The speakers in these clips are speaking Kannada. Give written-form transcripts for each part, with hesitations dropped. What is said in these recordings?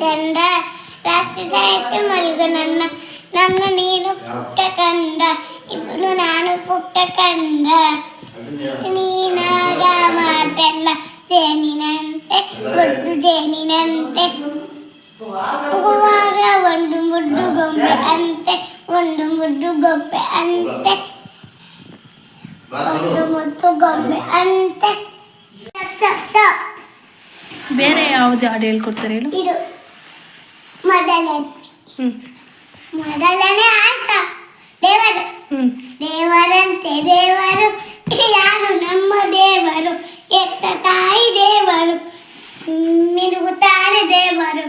ಚಂದ ರಾತ್ರಿ ಸಾಯ್ತು ಮಲಗು ನನ್ನ ನನ್ನ ನೀನು ಪುಟ್ಟ ಕಂದ ಇಬ್ಬರು ನಾನು ಪುಟ್ಟ ಕಂದ ನೀನಾಗ ಮಾತೆಲ್ಲ ಜೇನಿನಂತೆ ಗೊತ್ತು ಜೇನಿನಂತೆ ಹೂವಾಗ ಒಂದು ಮುದ್ದು ಗೊಂಬೆ ಅಂತೆ ಒಂದು ಮುದ್ದು ಗೊಂಬೆ ಅಂತೆ ಒಂದು ಮುದ್ದು ಗೊಂಬೆ ಅಂತೆ ಬೇರೆ ಯಾವ್ದು ಹಾಡು ಹೇಳ್ಕೊಡ್ತಾರೆ ಹೇಳು. ಇದು ಮೊದಲನೇ ಆಟ ದೇವರು ದೇವರಂತೆ ದೇವರು ಯಾರು ನಮ್ಮ ದೇವರು ಎತ್ತ ತಾಯಿ ದೇವರು ಮಿನುಗುತ್ತಾನೆ ದೇವರು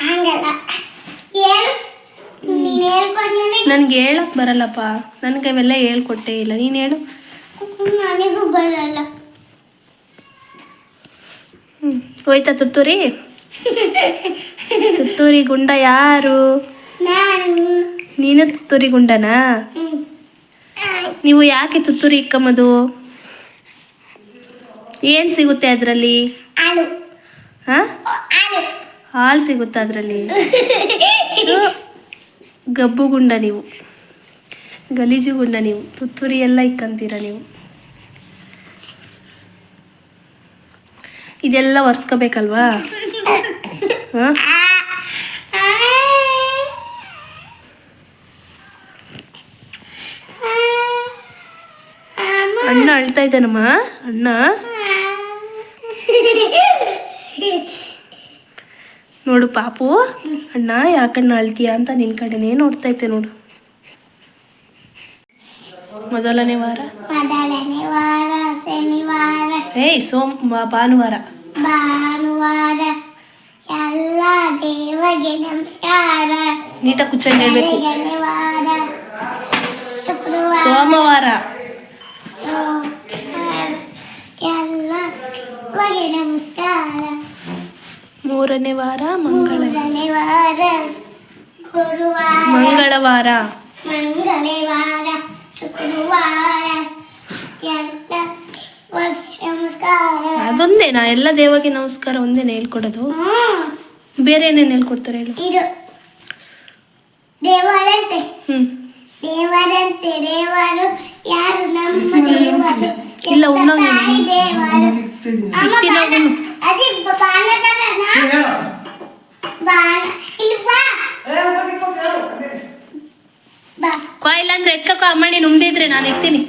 ಹಂಗಲ್ಲ ಏನು ನೀನು ಹೇಳ್ಕೊಂಡು ನನಗೆ ಹೇಳಕ್ ಬರಲ್ಲಪ್ಪ, ನನಗೆ ಅವೆಲ್ಲ ಹೇಳ್ಕೊಟ್ಟೇ ಇಲ್ಲ. ನೀನು ಹೇಳು. ನನಗೂ ಬರಲ್ಲ. ಹೋಯ್ತಾ ತುತ್ತೂರಿ? ತುತ್ತೂರಿ ಗುಂಡ ಯಾರು? ನಾನು. ನೀನು ತುತ್ತೂರಿ ಗುಂಡನಾ? ನೀವು ಯಾಕೆ ತುತ್ತೂರಿ ಇಕ್ಕಮ್ಮದು? ಏನು ಸಿಗುತ್ತೆ ಅದರಲ್ಲಿ? ಹಾಲು. ಹಾಂ, ಹಾಲು ಹಾಲು ಸಿಗುತ್ತಾ ಅದರಲ್ಲಿ? ಗಬ್ಬು ಗುಂಡ ನೀವು, ಗಲೀಜು ಗುಂಡ ನೀವು. ತುತ್ತೂರಿ ಎಲ್ಲ ಇಕ್ಕಂತೀರ ನೀವು. ಇದೆಲ್ಲ ಒರೆಸ್ಕೋಬೇಕಲ್ವಾ? ಹಾಂ, ಅಣ್ಣ ಅಳ್ತಾ ಇದ್ದಾನಮ್ಮ. ಅಣ್ಣ ನೋಡು ಪಾಪು, ಅಣ್ಣ ಯಾಕಣ್ಣ ಅಳ್ತೀಯ ಅಂತ ನಿನ್ನ ಕಡೆನೇ ನೋಡ್ತಾ ಇದ್ದೆ ನೋಡು. ಮೊದಲನೇ ವಾರ ಶನಿವಾರ ಭಾನುವಾರ ಭಾನುವಾರ ಎಲ್ಲ ದೇವಗೆ ನಮಸ್ಕಾರ. ನೀಟಾಗಿ ಕುಚ್ಚಂಡು ಹೇಳ್ಬೇಕು. ಶನಿವಾರ ಶುಕ್ರವಾರ ಸೋಮವಾರ ಎಲ್ಲ ದೇವಗೆ ನಮಸ್ಕಾರ. ಮೂರನೇ ವಾರ ಮೂರನೇ ವಾರ ಗುರುವಾರ ಮಂಗಳವಾರ ಮಂಗಳವಾರ ಶುಕ್ರವಾರ ಎಲ್ಲ ನಮಸ್ಕಾರ. ಅದೊಂದೇನಾ ಎಲ್ಲ ದೇವಗೆ ನಮಸ್ಕಾರ ಒಂದೇನ ಹೇಳ್ಕೊಡೋದು? ಬೇರೆ ಏನೇನು ಹೇಳ್ಕೊಡ್ತಾರೆ ಹೇಳು. ಇದು ದೇವರಂತೆ ಹ್ಞೂ ದೇವರಂತೆ ದೇವರು ಯಾರು ನಮ್ಮ ದೇವರು ಇಲ್ಲ, ಉಣ್ಣೋಂಗ್ ತಾಯಿ ದೇವರು ಇಕ್ತಿನೋಗುನು. ಅದೇ ಬಾಣ ಬಾಣ ಇಲ್ಲಿ ಬಾ ಬಾ ಕಾಯಿಲ್ಲ ಅಂದ್ರೆ ಎಕ್ಕಕ್ಕ ಅಮ್ಮಣ್ಣಿ ನುಮ್ದಿದ್ರೆ ನಾನು ಎಕ್ತೀನಿ.